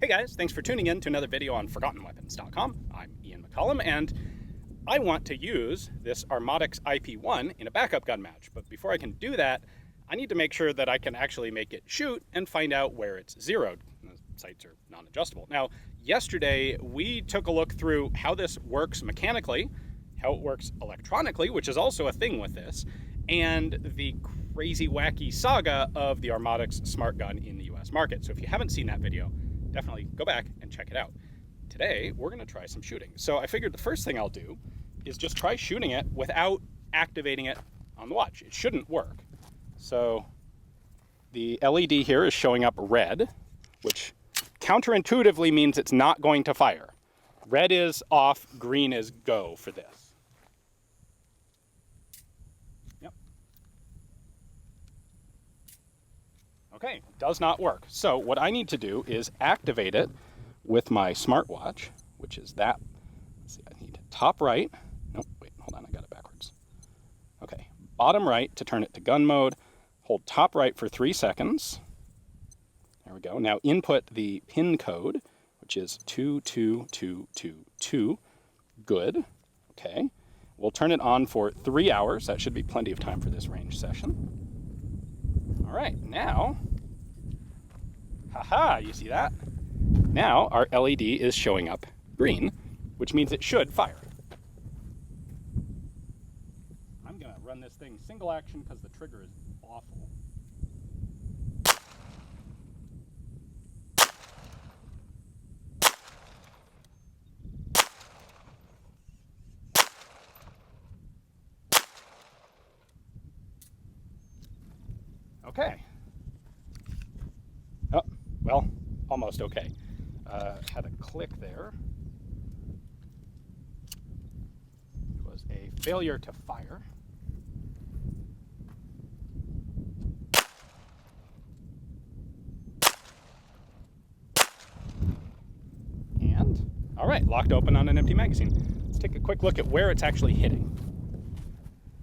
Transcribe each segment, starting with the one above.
Hey guys, thanks for tuning in to another video on ForgottenWeapons.com. I'm Ian McCollum, and I want to use this Armatix iP1 in a backup gun match. But before I can do that, I need to make sure that I can actually make it shoot and find out where it's zeroed. The sights are non-adjustable. Now, yesterday we took a look through how this works mechanically, how it works electronically, which is also a thing with this, and the crazy wacky saga of the Armatix smart gun in the US market. So if you haven't seen that video, definitely go back and check it out. Today, we're gonna try some shooting. So I figured the first thing I'll do is just try shooting it without activating it on the watch. It shouldn't work. So the LED here is showing up red, which counterintuitively means it's not going to fire. Red is off, green is go for this. Yep. Okay, does not work. So what I need to do is activate it with my smartwatch, which is that. Let's see, I need top right. Nope, wait, hold on, I got it backwards. Okay, bottom right to turn it to gun mode. Hold top right for 3 seconds. There we go. Now input the pin code, which is 22222. Good. Okay. We'll turn it on for 3 hours. That should be plenty of time for this range session. All right, now, haha, you see that? Now our LED is showing up green, which means it should fire. I'm gonna run this thing single action because the trigger is awful. Okay. Oh, well, almost okay. Had a click there. It was a failure to fire. And, all right, locked open on an empty magazine. Let's take a quick look at where it's actually hitting.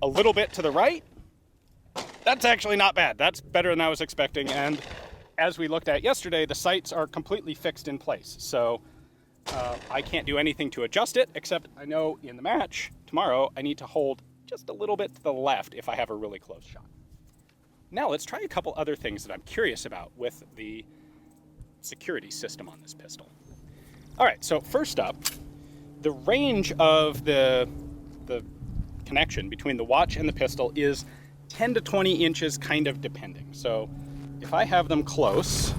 A little bit to the right. That's actually not bad. That's better than I was expecting. And as we looked at yesterday, the sights are completely fixed in place. So I can't do anything to adjust it, except I know in the match tomorrow, I need to hold just a little bit to the left if I have a really close shot. Now let's try a couple other things that I'm curious about with the security system on this pistol. All right, so first up, the range of the connection between the watch and the pistol is 10 to 20 inches, kind of depending. So if I have them close,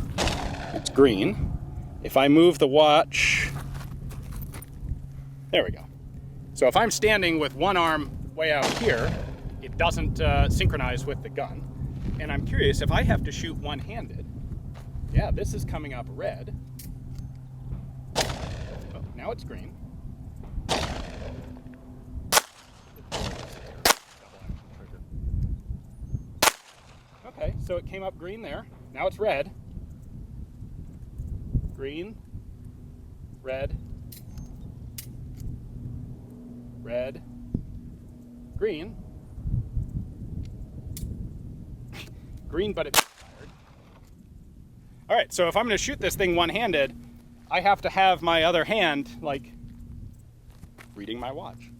it's green. If I move the watch, there we go. So if I'm standing with one arm way out here, it doesn't synchronize with the gun. And I'm curious, if I have to shoot one-handed, yeah, this is coming up red. Oh, now it's green. Okay, so it came up green there. Now it's red. Green, red, red, green. Green, but it fired. All right, so if I'm going to shoot this thing one-handed, I have to have my other hand, like, reading my watch.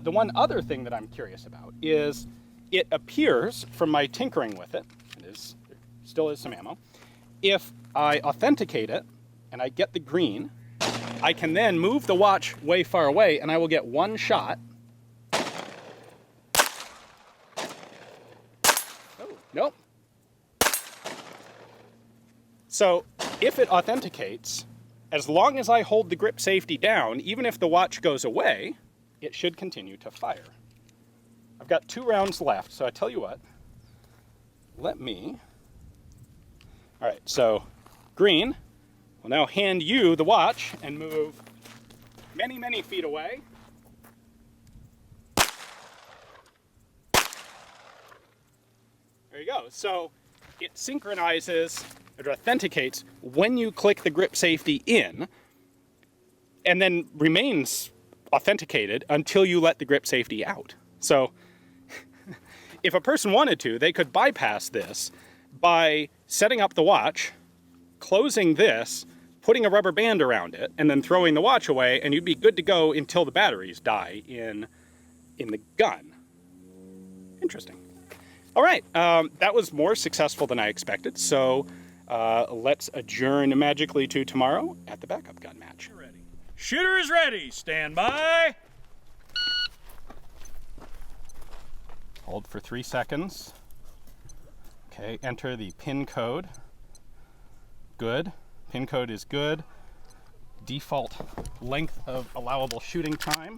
The one other thing that I'm curious about is it appears from my tinkering with it, there still is some ammo, if I authenticate it and I get the green, I can then move the watch way far away and I will get one shot. Oh, nope. So if it authenticates, as long as I hold the grip safety down, even if the watch goes away, it should continue to fire. I've got 2 rounds left, so I tell you what, all right, so green will now hand you the watch and move many, many feet away. There you go. So it synchronizes, it authenticates when you click the grip safety in, and then remains authenticated until you let the grip safety out. So if a person wanted to, they could bypass this, by setting up the watch, closing this, putting a rubber band around it, and then throwing the watch away, and you'd be good to go until the batteries die in the gun. Interesting. All right, that was more successful than I expected, so let's adjourn magically to tomorrow at the backup gun match. Ready. Shooter is ready. Stand by. Hold for 3 seconds. Okay, enter the pin code. Good. Pin code is good. Default length of allowable shooting time.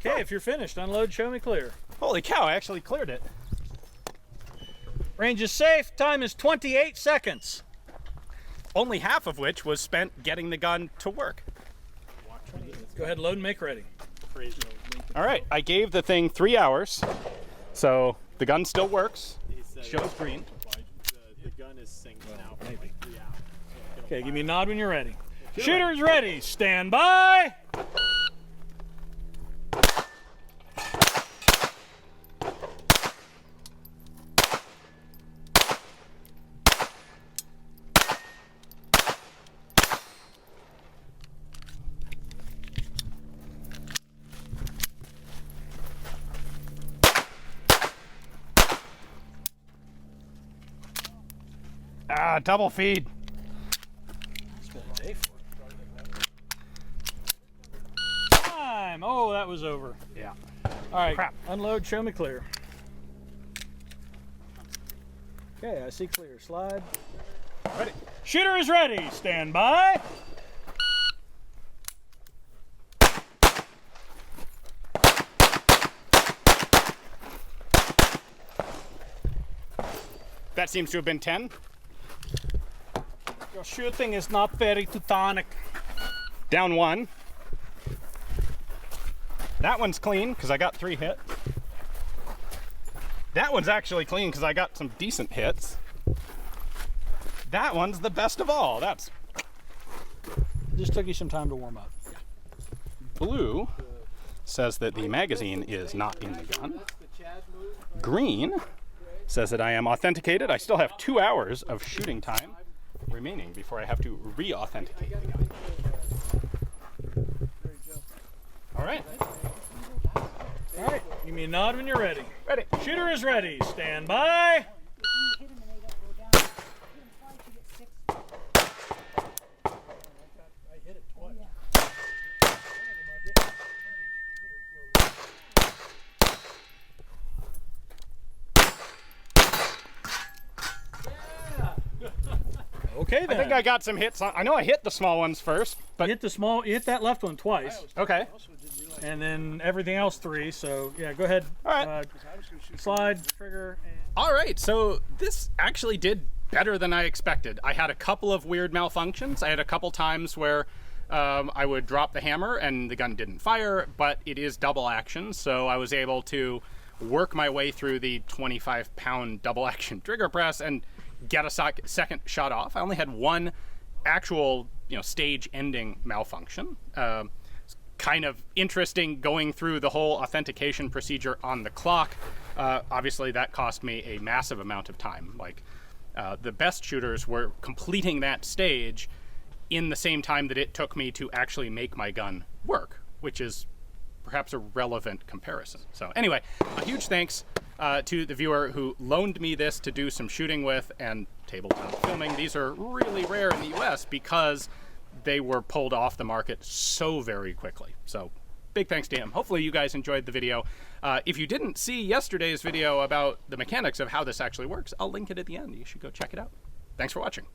Okay, if you're finished, unload, show me clear. Holy cow, I actually cleared it. Range is safe. Time is 28 seconds. Only half of which was spent getting the gun to work. Go ahead, load and make ready. All right, I gave the thing 3 hours, so the gun still works. Shows green. The gun is synced now for maybe. like 3 hours. Okay, give me a nod when you're ready. Shooter is ready. Stand by. Ah, double feed. Time. Oh, that was over. Yeah. All right, Crap. unload, show me clear. Okay, I see clear. Slide. Ready. Shooter is ready. Stand by. That seems to have been 10. Your shooting is not very Teutonic. Down 1. That one's clean because I got 3 hits. That one's actually clean because I got some decent hits. That one's the best of all. That's Just took you some time to warm up. blue. Says that the magazine is not in the gun. Green says that I am authenticated. I still have 2 hours of shooting time remaining before I have to re-authenticate the gun. All right. All right, give me a nod when you're ready. Ready. Shooter is ready. Stand by. Hit him and they go down. Hit him twice, you get 6. I hit it twice. Okay, then. I think I got some hits on. I know I hit the small ones first, but hit the small. You hit that left one twice, okay. and then everything else 3. So yeah, go ahead. All right. Slide trigger. And All right, so this actually did better than I expected. I had a couple of weird malfunctions. I had a couple times where I would drop the hammer and the gun didn't fire, but it is double action, so I was able to work my way through the 25-pound double action trigger press and get a second shot off. I only had one actual, stage-ending malfunction. It's kind of interesting going through the whole authentication procedure on the clock. Obviously, that cost me a massive amount of time. Like, the best shooters were completing that stage in the same time that it took me to actually make my gun work, which is perhaps a relevant comparison. So anyway, a huge thanks to the viewer who loaned me this to do some shooting with and tabletop filming. These are really rare in the US because they were pulled off the market so very quickly. So big thanks to him. Hopefully you guys enjoyed the video. If you didn't see yesterday's video about the mechanics of how this actually works, I'll link it at the end. You should go check it out. Thanks for watching.